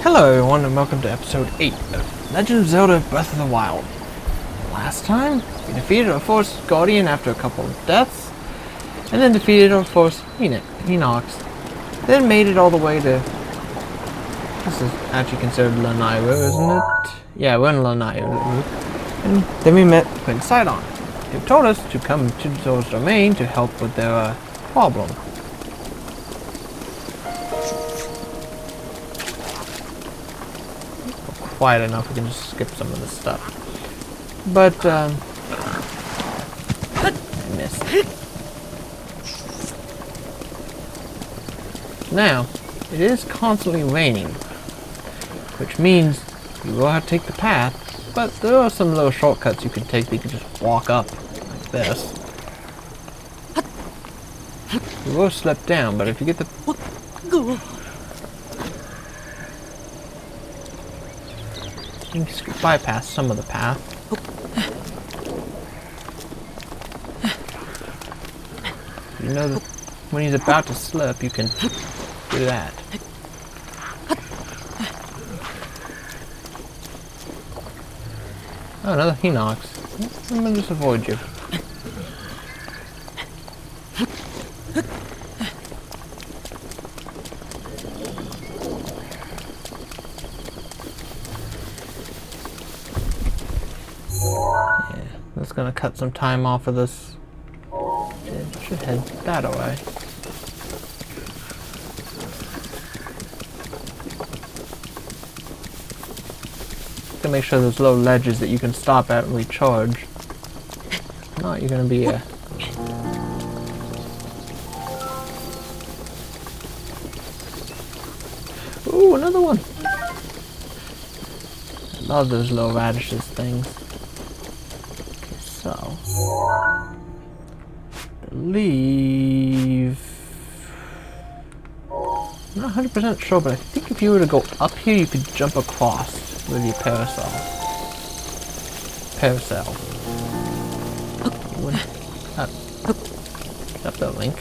Hello everyone and welcome to episode 8 of Legend of Zelda Breath of the Wild. Last time, we defeated our Force Guardian after a couple of deaths, and then defeated our Force Enox. Then made it all the way to... This is actually considered Lanairu, isn't it? Yeah, we're in Lanairu. And then we met Prince Sidon, who told us to come to Zoras Domain to help with their problem. Quiet enough, we can just skip some of this stuff. But, I missed. Now, it is constantly raining, which means you will have to take the path, but there are some little shortcuts you can take that you can just walk up, like this. You will slip down, but if you get the... You can bypass some of the path. You know that when he's about to slip, you can do that. Oh, another Hinox. I'm gonna just avoid you. That's gonna cut some time off of this. It should head that way. To make sure there's low ledges that you can stop at and recharge. If not, you're gonna be Ooh, another one! I love those little radishes things. So, I believe, I'm not 100% sure, but I think if you were to go up here, you could jump across with your parasol. You wouldn't. Up that link.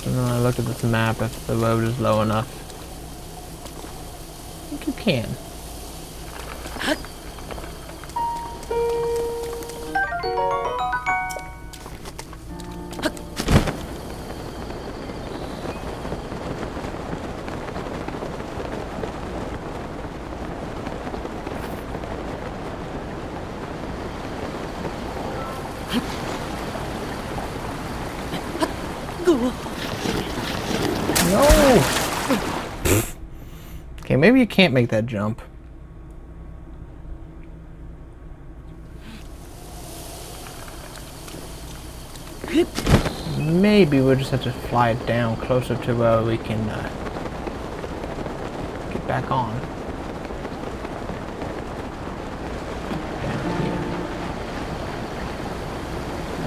And then I look at this map if the road is low enough. I think you can. No! Okay, maybe you can't make that jump. Maybe we'll just have to fly it down closer to where we can get back on. Down here.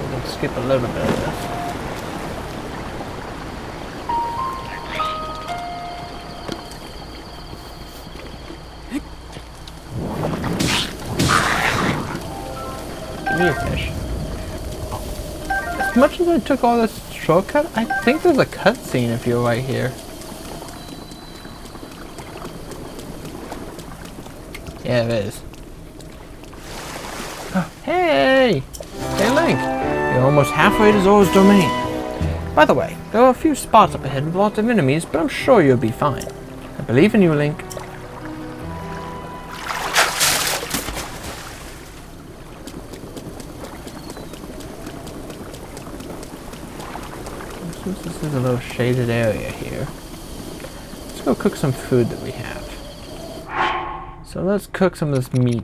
We'll skip a little bit of this. A fish. As much as I took all this shortcut, I think there's a cutscene if you're right here. Yeah, it is. Oh, hey! Hey Link! You're almost halfway to Zoras Domain. By the way, there are a few spots up ahead with lots of enemies, but I'm sure you'll be fine. I believe in you, Link. Since this is a little shaded area here, let's go cook some food that we have. So let's cook some of this meat.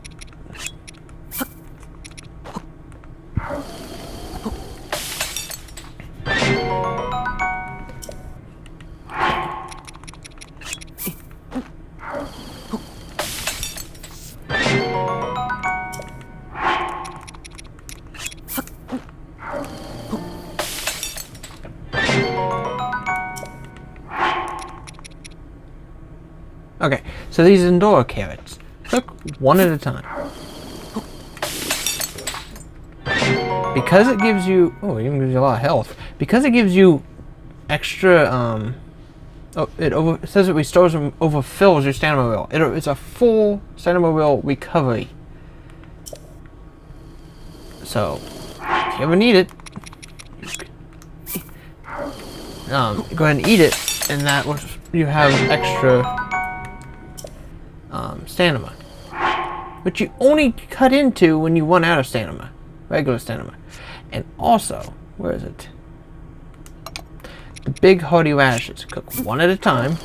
Okay, so these Endora carrots. Cook one at a time. because it gives you, oh, it even gives you a lot of health. Because it gives you extra, it says it restores and overfills your stamina wheel. It's a full stamina wheel recovery. So, if you ever need it, go ahead and eat it, and that will, you have extra stamina. But you only cut into when you run out of stamina, regular stamina. And also, where is it? The big hearty radishes. Cook one at a time.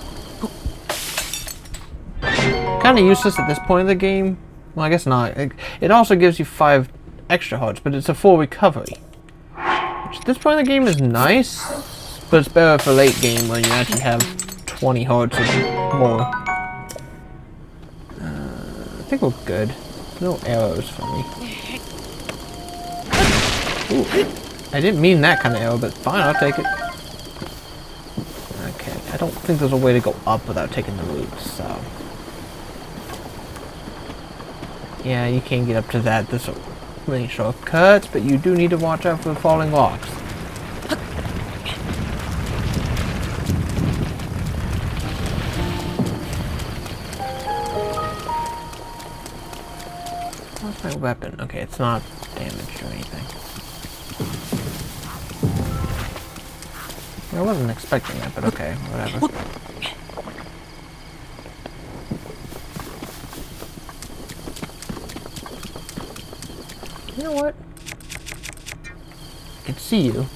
Kind of useless at this point in the game. Well, I guess not. It also gives you 5 extra hearts, but it's a full recovery. Which at this point in the game is nice, but it's better for late game when you actually have 20 hearts or more. I think we're good. No arrows for me. Ooh, I didn't mean that kind of arrow, but fine, I'll take it. Okay, I don't think there's a way to go up without taking the roots, so... Yeah, you can't get up to that. There's so many shortcuts, but you do need to watch out for the falling logs. What's my weapon? Okay, it's not damaged or anything. I wasn't expecting that, but okay, whatever. You know what? I can see you.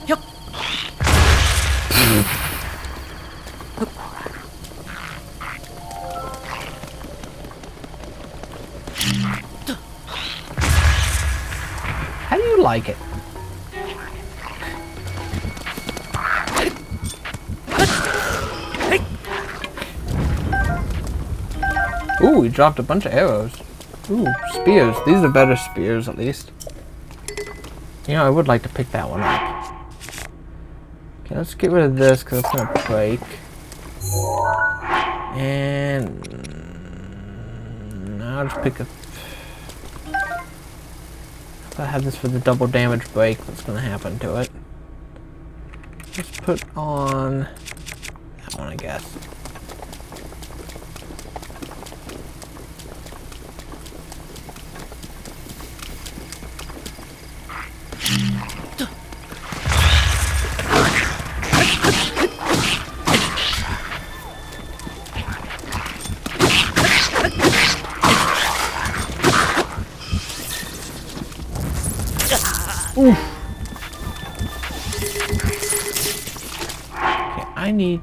Yep. How do you like it? Ooh, he dropped a bunch of arrows. Ooh, spears. These are better spears, at least. You know, I would like to pick that one up. Okay, let's get rid of this, because it's going to break. And... I'll just pick a... If I have this for the double damage break, what's going to happen to it? Let's put on... that one, I guess. Oof. Okay, I need...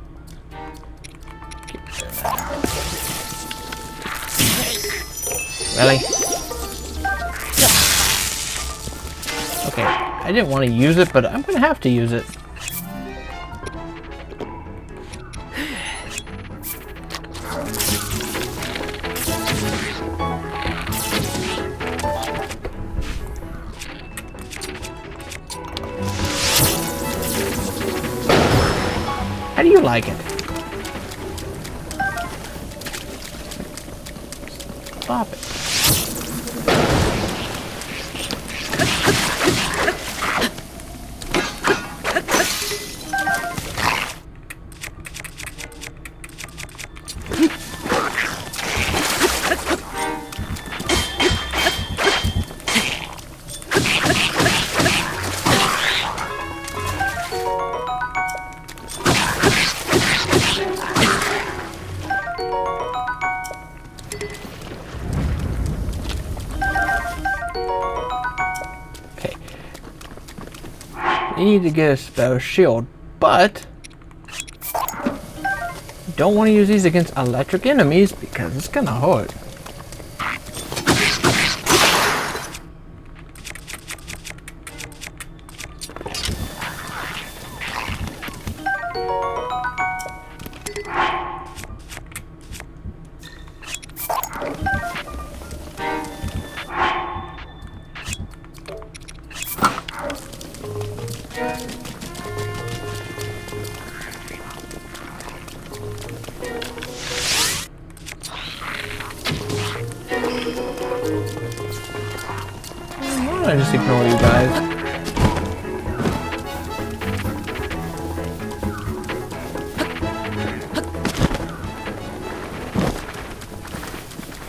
Really? Okay, I didn't want to use it, but I'm going to have to use it. How do you like it? Stop it. You need to get a spell shield, but you don't want to use these against electric enemies because it's gonna hurt. don't I just ignore you guys?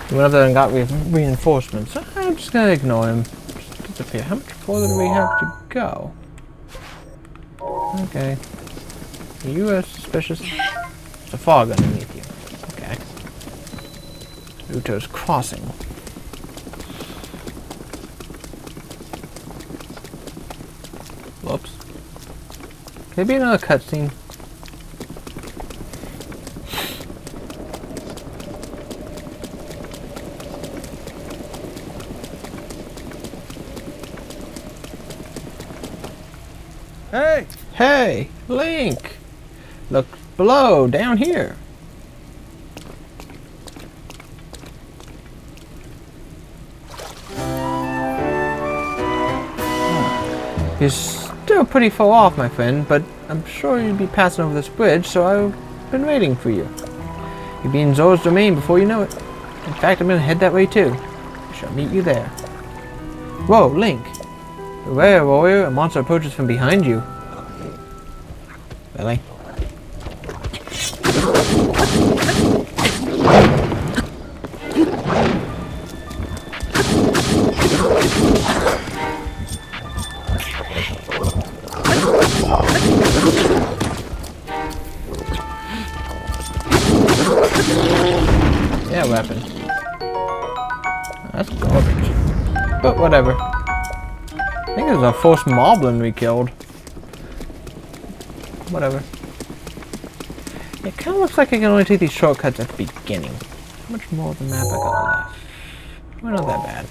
He went up there and got reinforcements. I'm just gonna ignore him. Just disappear. How much further do we have to go? Okay. Are you suspicious? There's a fog underneath you. Okay. Uto's crossing. Whoops. Can there be another cutscene? Hey! Hey, Link! Look below, down here. You're still pretty far off, my friend, but I'm sure you'll be passing over this bridge, so I've been waiting for you. You'll be in Zoras Domain before you know it. In fact, I'm gonna head that way too. I shall meet you there. Whoa, Link! Beware, warrior, a monster approaches from behind you. Really? Yeah, weapon. That's garbage. But whatever. I think it was our first moblin we killed. Whatever. It kind of looks like I can only take these shortcuts at the beginning. How much more of the map I got left? Well, not that bad.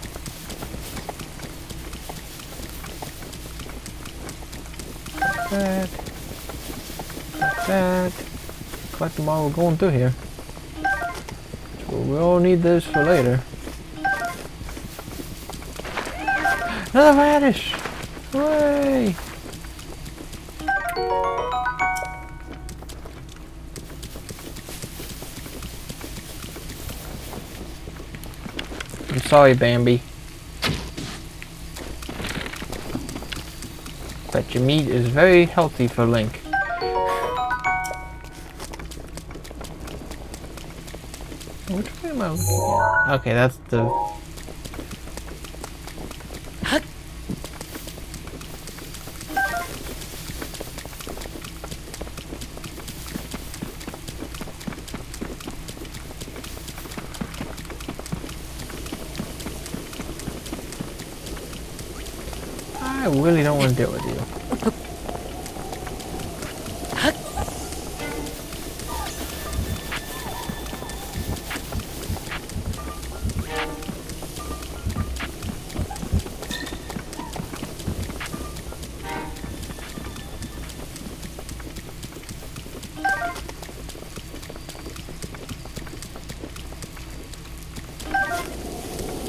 Like that. Like that. Collect them all we're going through here. So we'll need this for later. Another radish! Hooray! I'm sorry, Bambi. But your meat is very healthy for Link. Which way am I looking at? Okay, that's the... I really don't want to deal with you.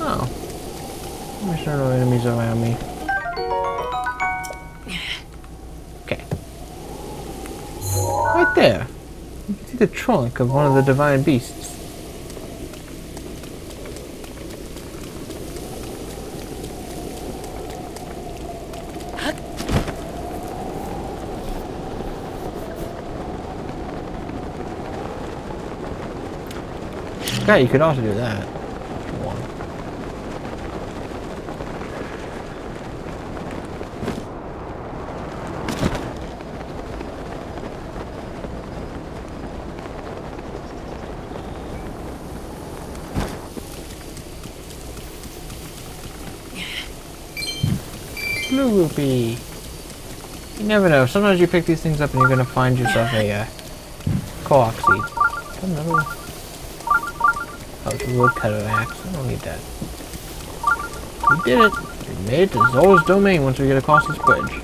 Oh. There's no enemies around me. Okay. Right there. You can see the trunk of one of the divine beasts. Okay, you could also do that. Blue rupee. You never know. Sometimes you pick these things up and you're gonna find yourself a co-op seed. Another one. Oh, it's a woodcutter axe. I don't need that. We did it. We made it to Zoras Domain once we get across this bridge.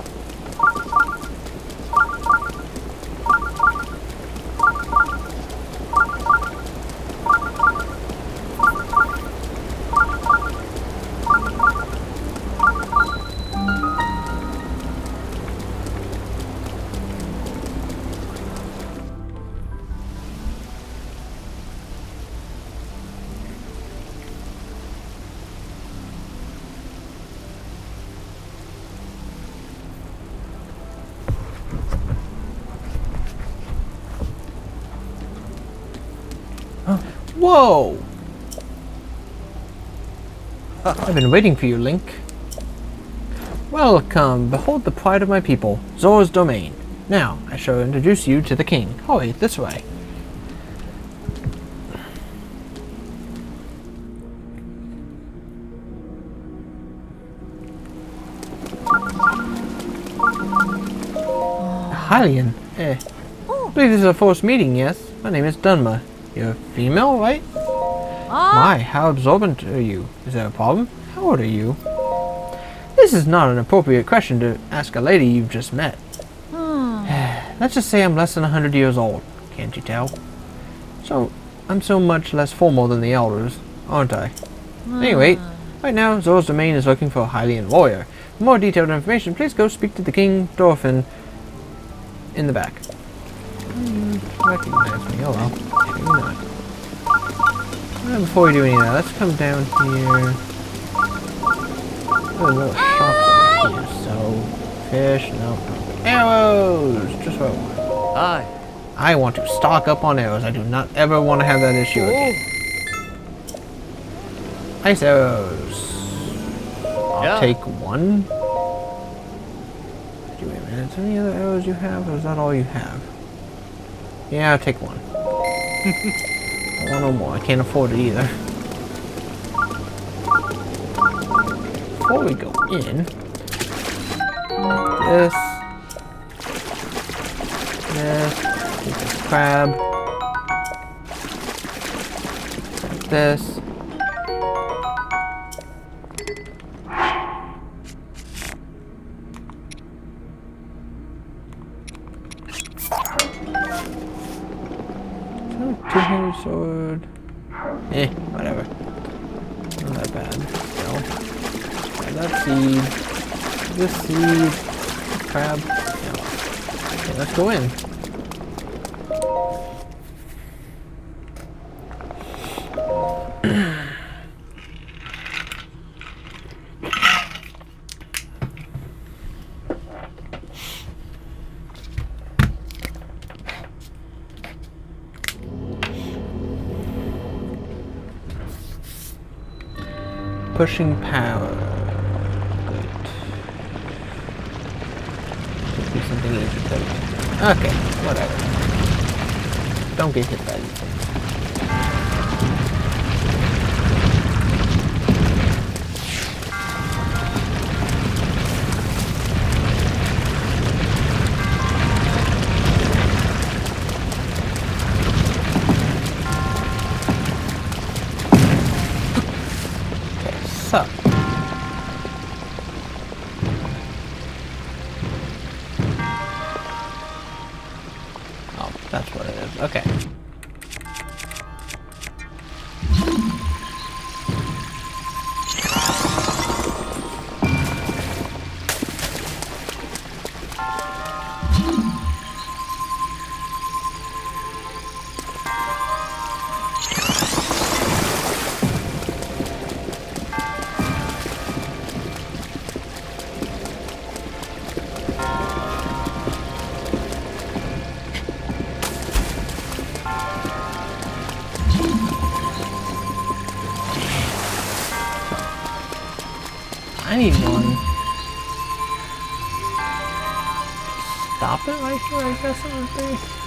Whoa! I've been waiting for you, Link. Welcome, behold the pride of my people, Zoras Domain. Now, I shall introduce you to the king. Hurry, this way. Hylian. I believe this is a forced meeting, yes? My name is Dunma. You're female, right? My, how absorbent are you? Is there a problem? How old are you? This is not an appropriate question to ask a lady you've just met. Let's just say I'm less than 100 years old. Can't you tell? So, I'm so much less formal than the elders, aren't I? Anyway, right now, Zoras Domain is looking for a Hylian warrior. For more detailed information, please go speak to the King Dorfin in the back. Recognize me, oh well. Maybe not. Before we do any of that, let's come down here. Oh, little shops over here. So, fish, no. Arrows! Just what I want. Aye. I want to stock up on arrows. I do not ever want to have that issue again. Ice arrows. I'll take one. Wait a minute. Is there any other arrows you have, or is that all you have? Yeah, I'll take one. I want no more. I can't afford it either. Before we go in, this, take this crab, this. Two-handed sword. Whatever. Not that bad. No. Grab that seed. This seed. Crab. No. Okay, let's go in. Pushing power. Good. Could be something easy though. Okay, whatever. Don't get hit by these things. So. Oh, that's what it is. Okay. I need one. Stop it right here, I guess it would be.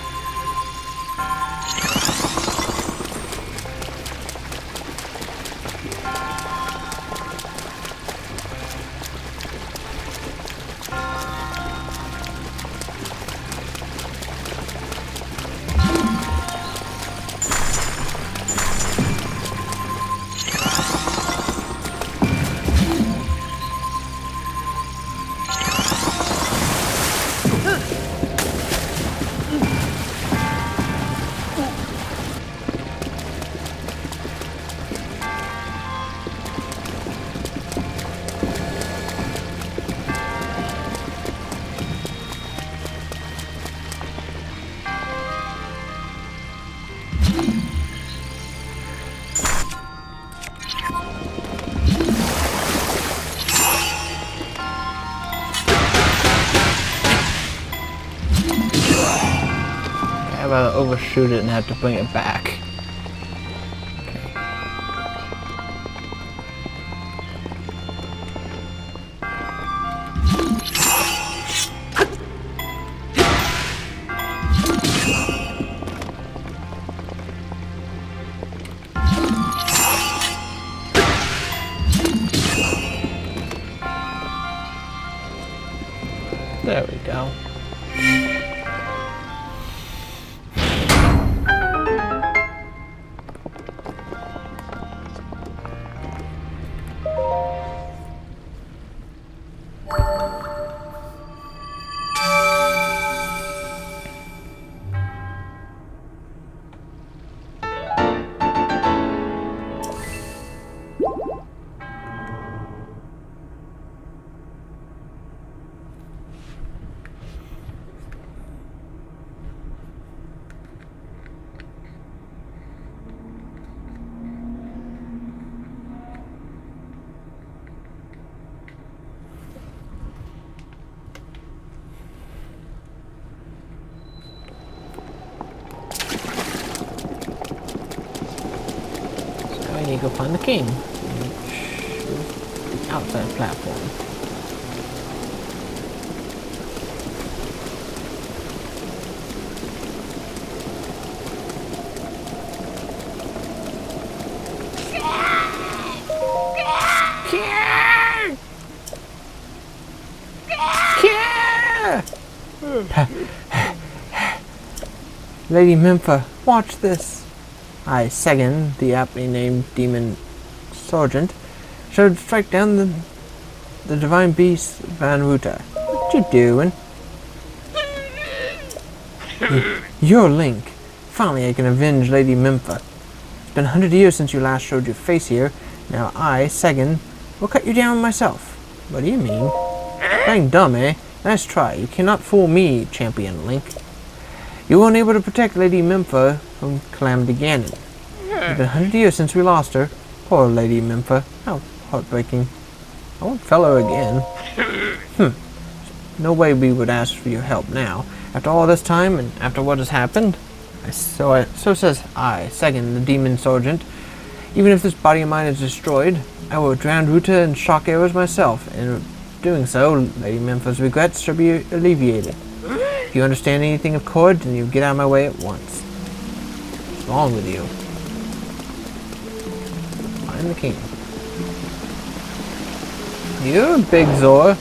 I'd rather overshoot it and have to bring it back. There we go. I need to go find the king. The outside platform. Lady Mempha, watch this. I, Segan, the aptly named demon sergeant, should strike down the divine beast Van Ruta. What you doing? You're Link. Finally I can avenge Lady Mempha. It's been 100 years since you last showed your face here. Now I, Segan, will cut you down myself. What do you mean? Playing dumb, eh? Nice try. You cannot fool me, Champion Link. You were unable to protect Lady Mempha from Calamity Ganon. It's been 100 years since we lost her. Poor Lady Mempha. How heartbreaking. I won't fell her again. No way we would ask for your help now. After all this time and after what has happened? So says I, Segan, the demon sergeant. Even if this body of mine is destroyed, I will drown Ruta in shock arrows myself. And in doing so, Lady Mempha's regrets shall be alleviated. If you understand anything of Cord, then you get out of my way at once. What's wrong with you? Find the king. You're a big Zora.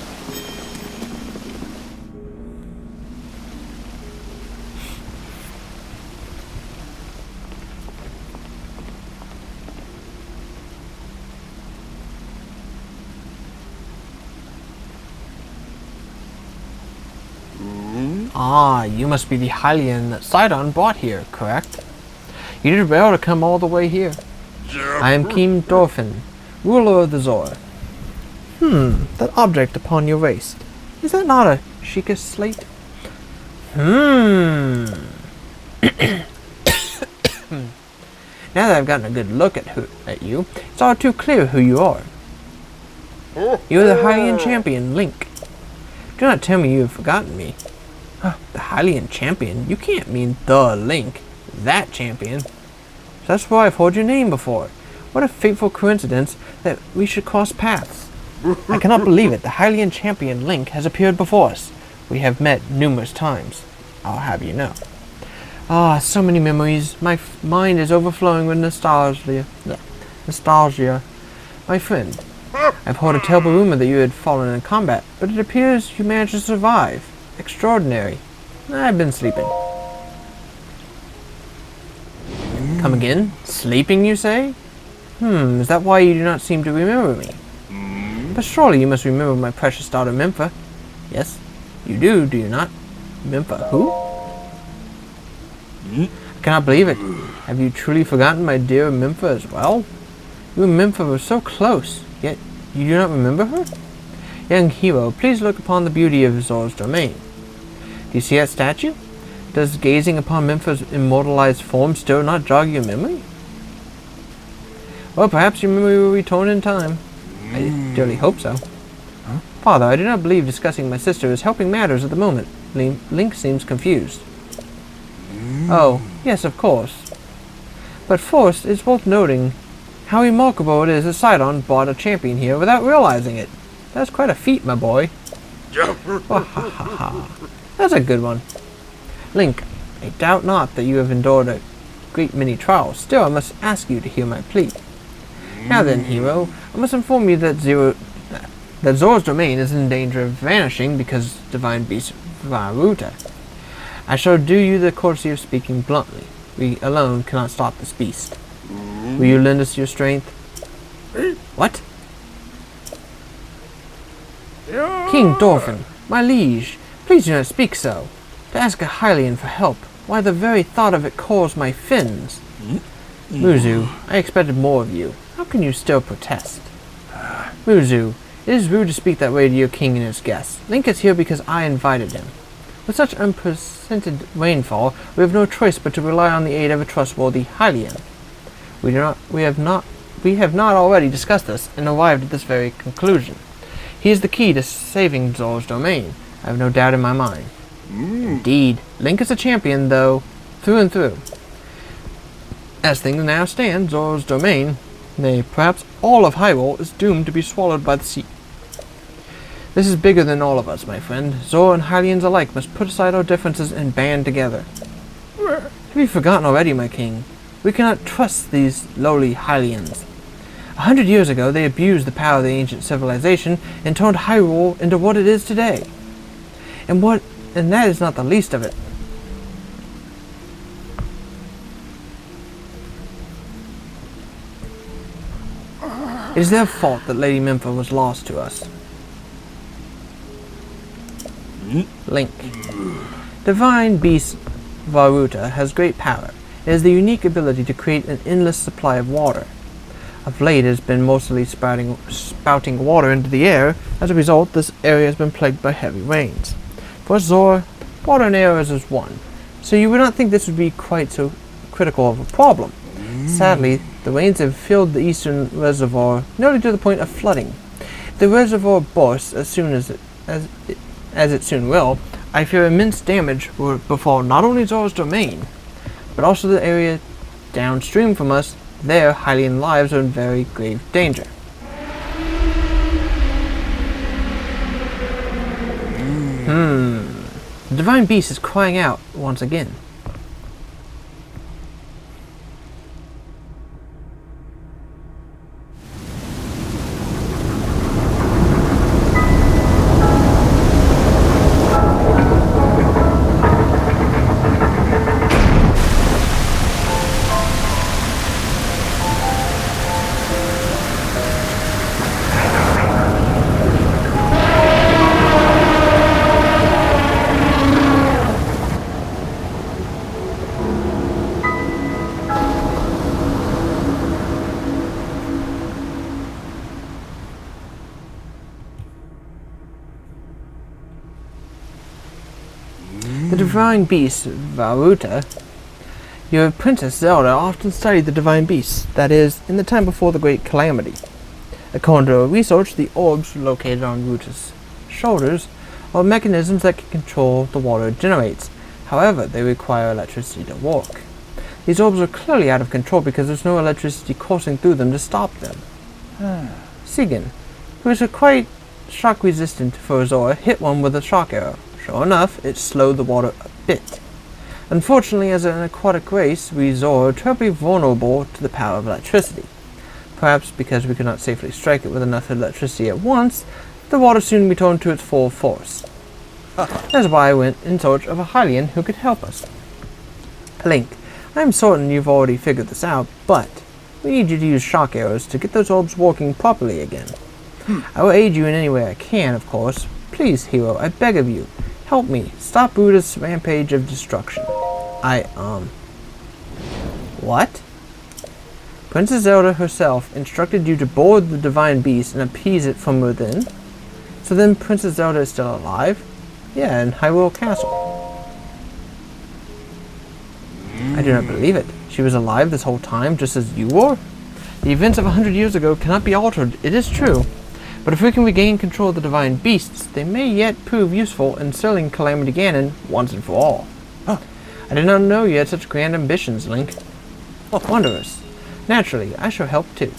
Ah, you must be the Hylian that Sidon brought here, correct? You did well to come all the way here. I am King Dorfin, ruler of the Zora. That object upon your waist. Is that not a Sheikah slate? Now that I've gotten a good look at you, it's all too clear who you are. You are the Hylian champion, Link. Do not tell me you have forgotten me. The Hylian champion? You can't mean the Link. That champion. That's where I've heard your name before. What a fateful coincidence that we should cross paths. I cannot believe it. The Hylian champion Link has appeared before us. We have met numerous times, I'll have you know. Ah, so many memories. My mind is overflowing with nostalgia. My friend, I've heard a terrible rumor that you had fallen in combat, but it appears you managed to survive. Extraordinary. I've been sleeping. Come again? Sleeping, you say? Is that why you do not seem to remember me? But surely you must remember my precious daughter Mempha. Yes, you do you not? Mempha who? I cannot believe it. Have you truly forgotten my dear Mempha as well? You and Mempha were so close, yet you do not remember her? Young hero, please look upon the beauty of Zoras Domain. Do you see that statue? Does gazing upon Mempha's immortalized form still not jog your memory? Well, perhaps your memory will return in time. I dearly hope so. Father, I do not believe discussing my sister is helping matters at the moment. Link seems confused. Oh, yes, of course. But first, it's worth noting how remarkable it is that Sidon brought a champion here without realizing it. That's quite a feat, my boy. That's a good one. Link, I doubt not that you have endured a great many trials. Still, I must ask you to hear my plea. Now then, hero, I must inform you that that Zoras Domain is in danger of vanishing because Divine Beast Varuta. I shall do you the courtesy of speaking bluntly. We alone cannot stop this beast. Will you lend us your strength? What? King Dorfin, my liege, please do not speak so. To ask a Hylian for help, why the very thought of it cools my fins. Muzu, I expected more of you. How can you still protest? Muzu, it is rude to speak that way to your king and his guests. Link is here because I invited him. With such unprecedented rainfall, we have no choice but to rely on the aid of a trustworthy Hylian. We have not already discussed this and arrived at this very conclusion. He is the key to saving Zoras Domain. I have no doubt in my mind. Indeed, Link is a champion, though, through and through. As things now stand, Zoras Domain, nay, perhaps all of Hyrule, is doomed to be swallowed by the sea. This is bigger than all of us, my friend. Zora and Hylians alike must put aside our differences and band together. Have you forgotten already, my king? We cannot trust these lowly Hylians. 100 years ago, they abused the power of the ancient civilization and turned Hyrule into what it is today. And that is not the least of it. It is their fault that Lady Mempha was lost to us. Link. Divine Beast Varuta has great power. It has the unique ability to create an endless supply of water. Of late, it has been mostly spouting water into the air. As a result, this area has been plagued by heavy rains. For Zora, water and air is as one, so you would not think this would be quite so critical of a problem. Sadly, the rains have filled the eastern reservoir nearly to the point of flooding. If the reservoir bursts as it soon will, I fear immense damage will befall not only Zoras Domain, but also the area downstream from us. Their Hylian lives are in very grave danger. The Divine Beast is crying out once again. The Divine Beast, Varuta. Your Princess Zelda often studied the Divine Beasts, that is, in the time before the Great Calamity. According to her research, the orbs located on Ruta's shoulders are mechanisms that can control the water it generates. However, they require electricity to work. These orbs are clearly out of control because there's no electricity coursing through them to stop them. Sigan, who is quite shock resistant for Zora, hit one with a shock arrow. Sure enough, it slowed the water a bit. Unfortunately, as an aquatic race, we Zora are terribly vulnerable to the power of electricity. Perhaps because we could not safely strike it with enough electricity at once, the water soon returned to its full force. That's why I went in search of a Hylian who could help us. Link, I am certain you've already figured this out, but we need you to use shock arrows to get those orbs working properly again. I will aid you in any way I can, of course. Please, hero, I beg of you, help me. Stop Buddha's rampage of destruction. What? Princess Zelda herself instructed you to board the Divine Beast and appease it from within? So then Princess Zelda is still alive? Yeah, in Hyrule Castle. I do not believe it. She was alive this whole time, just as you were? The events of 100 years ago cannot be altered, it is true. But if we can regain control of the Divine Beasts, they may yet prove useful in sealing Calamity Ganon once and for all. I did not know you had such grand ambitions, Link. Wondrous. Naturally, I shall help too.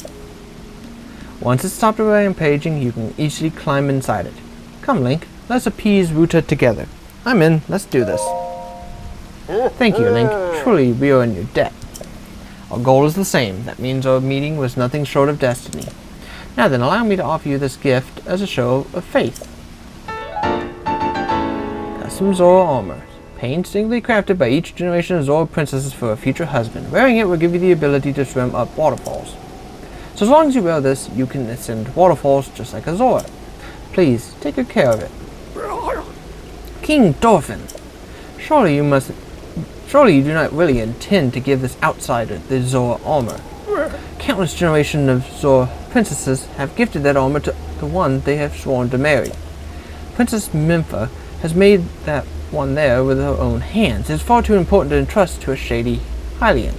Once it's stopped rampaging, you can easily climb inside it. Come, Link, let's appease Ruta together. I'm in, let's do this. Thank you, Link. Truly, we are in your debt. Our goal is the same. That means our meeting was nothing short of destiny. Now then, allow me to offer you this gift as a show of faith. Custom Zora armor, painstakingly crafted by each generation of Zora princesses for a future husband. Wearing it will give you the ability to swim up waterfalls. So as long as you wear this, you can ascend waterfalls just like a Zora. Please, take good care of it. King Dolphin, surely you do not really intend to give this outsider the Zora armor. Countless generations of Zora princesses have gifted that armor to the one they have sworn to marry. Princess Mempha has made that one there with her own hands. It is far too important to entrust to a shady Hylian.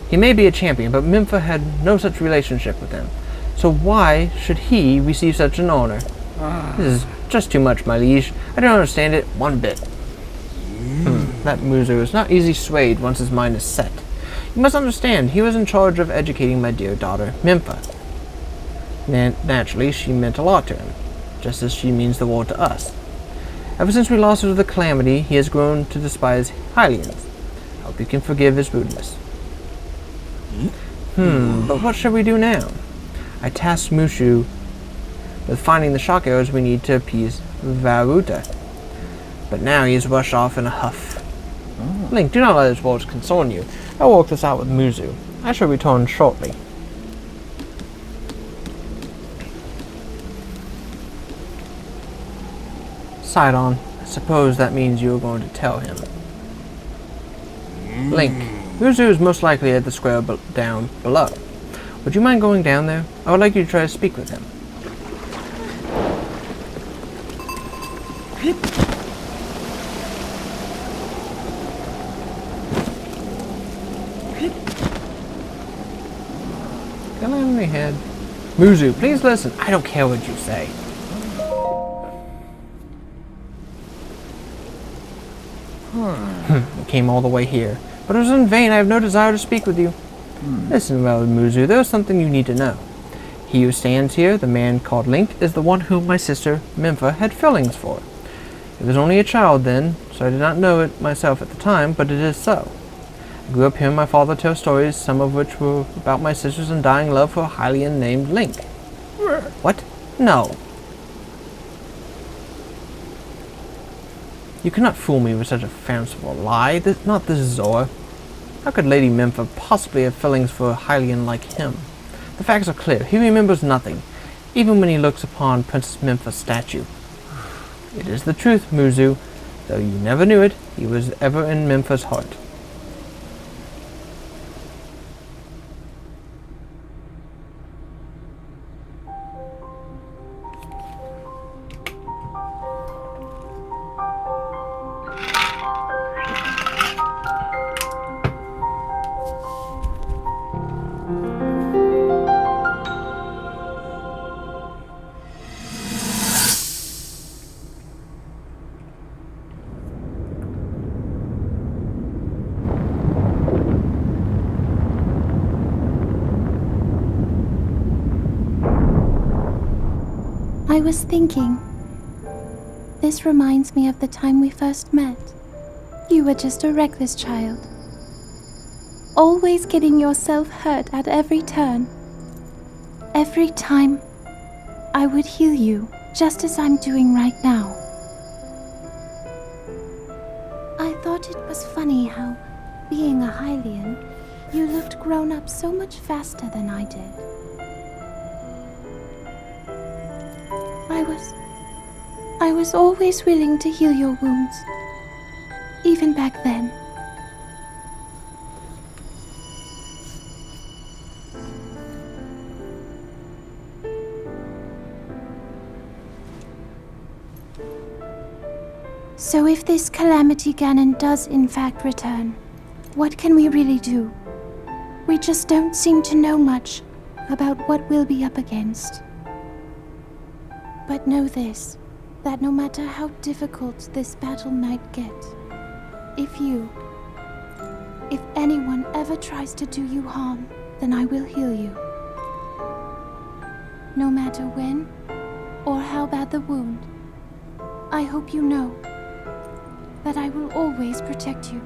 He may be a champion, but Mempha had no such relationship with him. So why should he receive such an honor? This is just too much, my liege. I don't understand it one bit. That Muzu is not easily swayed once his mind is set. You must understand, he was in charge of educating my dear daughter, Mempha. Naturally, she meant a lot to him, just as she means the world to us. Ever since we lost her to the calamity, he has grown to despise Hylians. I hope you can forgive his rudeness. But what shall we do now? I tasked Mushu with finding the shock arrows we need to appease Varuta. But now he has rushed off in a huff. Link, do not let his words concern you. I'll work this out with Muzu. I shall return shortly. Sidon, I suppose that means you are going to tell him. Link, Muzu is most likely at the square down below. Would you mind going down there? I would like you to try to speak with him. Can I in my head? Muzu, please listen. I don't care what you say. You came all the way here. But it was in vain. I have no desire to speak with you. Listen, well, Muzu, there is something you need to know. He who stands here, the man called Link, is the one whom my sister, Mempha, had feelings for. It was only a child then, so I did not know it myself at the time, but it is so. I grew up hearing my father tell stories, some of which were about my sister's undying love for a Hylian named Link. What? No. You cannot fool me with such a fanciful lie. Not this Zora. How could Lady Mempha possibly have feelings for a Hylian like him? The facts are clear. He remembers nothing, even when he looks upon Princess Mempha's statue. It is the truth, Muzu. Though you never knew it, he was ever in Mempha's heart. I was thinking, this reminds me of the time we first met. You were just a reckless child, always getting yourself hurt at every turn. Every time, I would heal you, just as I'm doing right now. I thought it was funny how, being a Hylian, you looked grown up so much faster than I did. I was always willing to heal your wounds, even back then. So if this calamity Ganon does in fact return, what can we really do? We just don't seem to know much about what we'll be up against. But know this, that no matter how difficult this battle might get, if anyone ever tries to do you harm, then I will heal you. No matter when or how bad the wound, I hope you know that I will always protect you.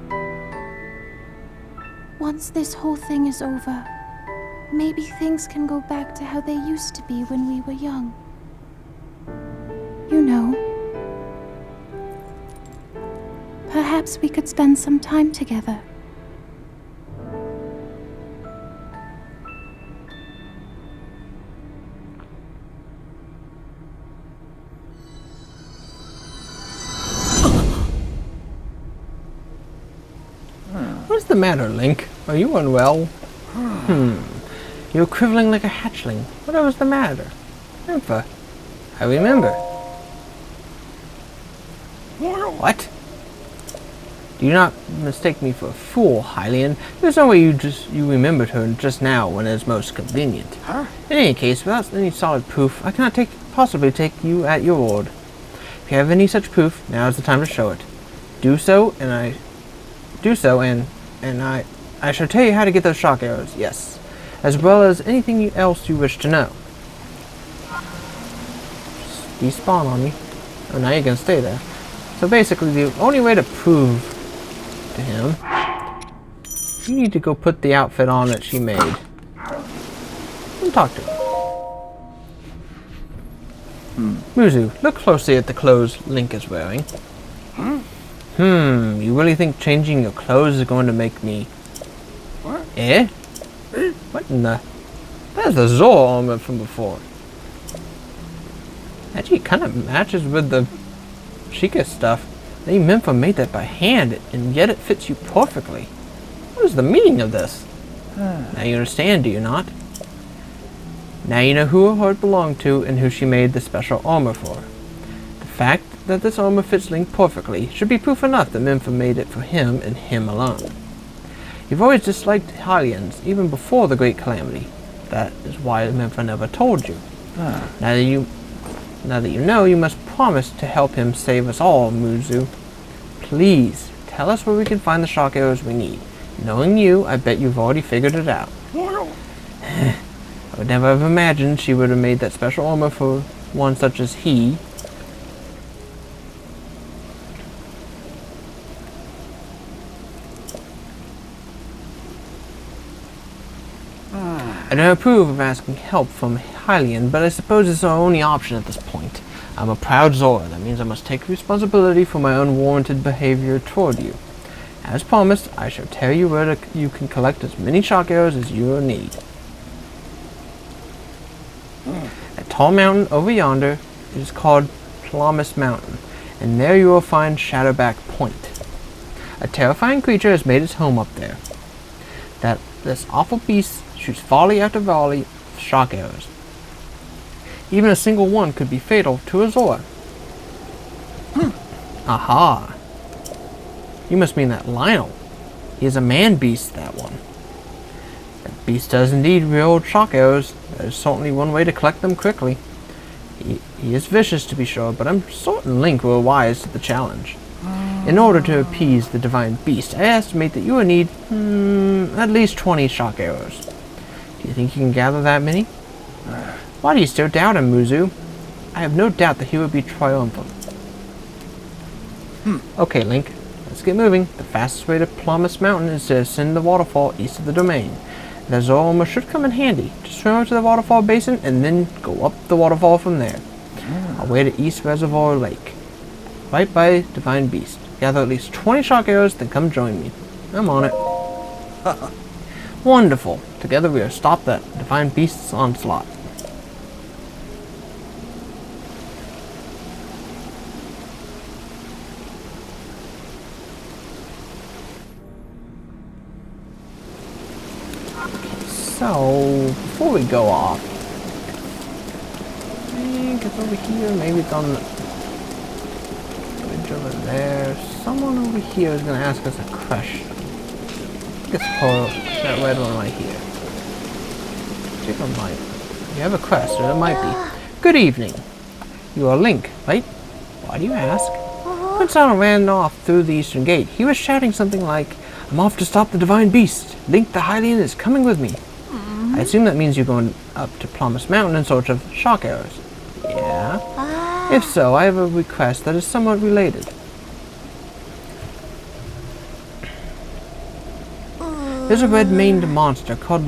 Once this whole thing is over, maybe things can go back to how they used to be when we were young. You know, perhaps we could spend some time together. What's the matter, Link? Are you unwell? You're quivering like a hatchling. What was the matter? Nympha, I remember. What? Do you not mistake me for a fool, Hylian? There's no way you remembered her just now when it's most convenient. In any case, without any solid proof, I cannot possibly take you at your word. If you have any such proof, now is the time to show it. Do so, and I shall tell you how to get those shock arrows, yes, as well as anything else you wish to know. Just despawn on me. Oh, now you can stay there. So basically, the only way to prove to him, you need to go put the outfit on that she made. And talk to her. Muzu, look closely at the clothes Link is wearing. You really think changing your clothes is going to make me... What? Eh? What in the... That's the Zora armor from before. Actually, it kind of matches with the Sheikah stuff. They Mempha made that by hand, and yet it fits you perfectly. What is the meaning of this? Now you understand, do you not? Now you know who her heart belonged to and who she made the special armor for. The fact that this armor fits Link perfectly should be proof enough that Mempha made it for him and him alone. You've always disliked Hylians, even before the Great Calamity. That is why Mempha never told you. Now that you know, you must promise to help him save us all, Muzu. Please, tell us where we can find the shock arrows we need. Knowing you, I bet you've already figured it out. I would never have imagined she would have made that special armor for one such as he. I don't approve of asking help from Hylian, but I suppose it's our only option at this point. I'm a proud Zora. That means I must take responsibility for my unwarranted behavior toward you. As promised, I shall tell you where you can collect as many shock arrows as you will need. That tall mountain over yonder is called Promise Mountain, and there you will find Shadowback Point. A terrifying creature has made its home up there. This awful beast shoots volley after volley of shock arrows. Even a single one could be fatal to a Zora. Aha! You must mean that Lionel. He is a man-beast, that one. That beast does indeed wield shock arrows. That is certainly one way to collect them quickly. He is vicious, to be sure, but I'm certain Link will rise to the challenge. In order to appease the divine beast, I estimate that you will need at least 20 shock arrows. Do you think you can gather that many? Why do you still doubt him, Muzu? I have no doubt that he will be triumphant. Okay, Link, let's get moving. The fastest way to Promise Mountain is to ascend the waterfall east of the domain. The Zora armor should come in handy. Just swim over to the waterfall basin and then go up the waterfall from there. I'll wait at East Reservoir Lake, right by Divine Beast. Gather at least 20 shock arrows, then come join me. I'm on it. Wonderful. Together we will stop that Divine Beast's onslaught. So, before we go off, I think it's over here, maybe it's on the bridge over there. Someone over here is going to ask us a question. It's that red one right here. See if it might. You have a quest, or it might be. Good evening. You are Link, right? Why do you ask? When Sonic ran off through the eastern gate, he was shouting something like, "I'm off to stop the divine beast. Link the Hylian is coming with me." I assume that means you're going up to Promise Mountain in search of shock arrows. Yeah? If so, I have a request that is somewhat related. There's a red-maned monster called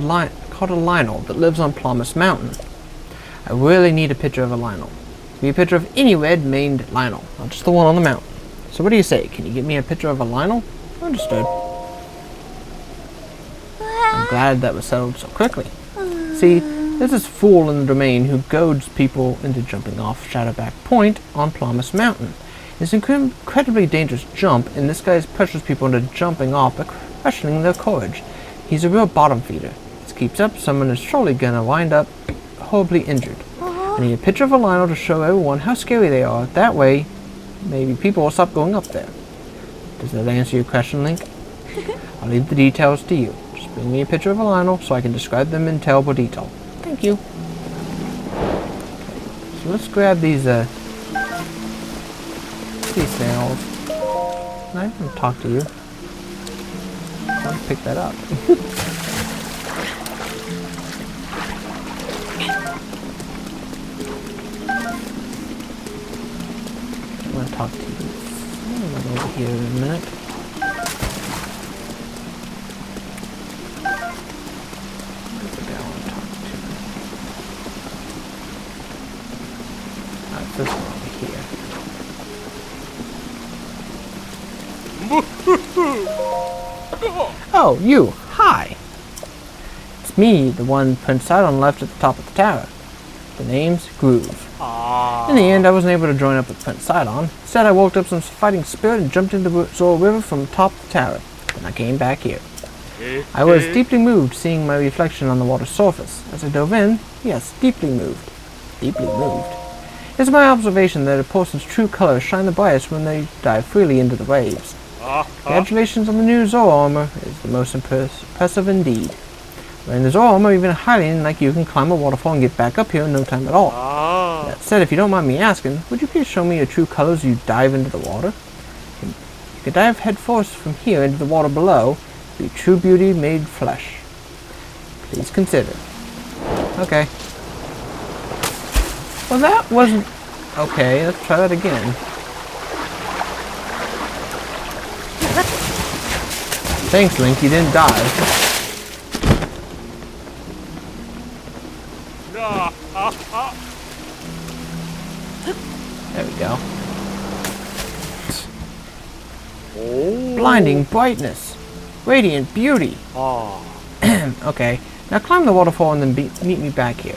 called a Lionel that lives on Promise Mountain. I really need a picture of a Lionel. Be a picture of any red maned Lionel, not just the one on the mountain. So what do you say? Can you get me a picture of a Lionel? Understood. I'm glad that was settled so quickly. See, there's this fool in the domain who goads people into jumping off Shadowback Point on Promise Mountain. It's an incredibly dangerous jump, and this guy pressures people into jumping off by questioning their courage. He's a real bottom feeder. If this keeps up, someone is surely gonna wind up horribly injured. I need a picture of a Lionel to show everyone how scary they are. That way, maybe people will stop going up there. Does that answer your question, Link? I'll leave the details to you. Just bring me a picture of a Lionel so I can describe them in terrible detail. Thank you. So let's grab these snails. I can talk to you. I want to pick that up. I want to talk to you. I'm over here in a minute. Where's the guy I want to talk to? It's this one over here. Oh, you. Hi. It's me, the one Prince Sidon left at the top of the tower. The name's Groove. In the end, I wasn't able to join up with Prince Sidon. Instead, I woke up some fighting spirit and jumped into the Zora River from the top of the tower. And I came back here. I was deeply moved seeing my reflection on the water's surface. As I dove in, yes, deeply moved. Deeply moved. It's my observation that a person's true colors shine the brightest when they dive freely into the waves. Congratulations on the new Zora armor. It's the most impressive indeed. Wearing the Zora armor, even a Hylian like you can climb a waterfall and get back up here in no time at all. That said, if you don't mind me asking, would you please show me your true colors as you dive into the water? You can dive headfirst from here into the water below. Be true beauty made flesh. Please consider. Okay. Well, that wasn't... Okay, let's try that again. Thanks, Link, you didn't die. There we go. Blinding brightness. Radiant beauty. Okay, now climb the waterfall and then meet me back here.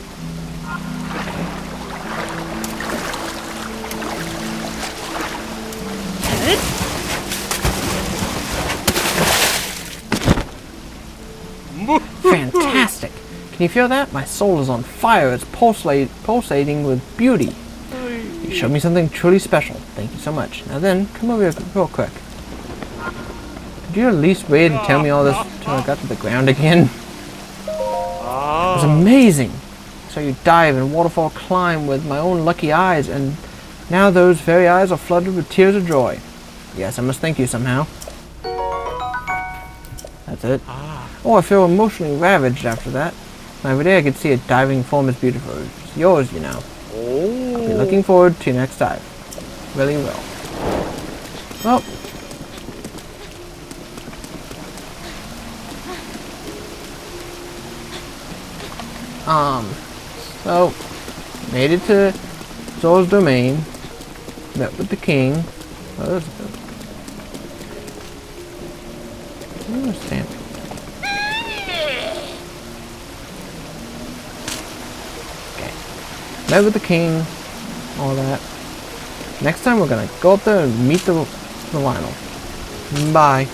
Fantastic! Can you feel that? My soul is on fire. It's pulsating with beauty. You showed me something truly special. Thank you so much. Now then, come over here real quick. Could you at least wait and tell me all this until I got to the ground again? It was amazing! I saw you dive and waterfall climb with my own lucky eyes, and now those very eyes are flooded with tears of joy. Yes, I must thank you somehow. That's it. Oh, I feel emotionally ravaged after that. Every day I could see a diving form as beautiful as yours, you know. I'll be looking forward to your next dive. Really will. Well. So, made it to Zoras Domain. Met with the king. Oh, that's good. I don't understand. Met with the king, all that. Next time we're gonna go up there and meet the Lionel. Bye.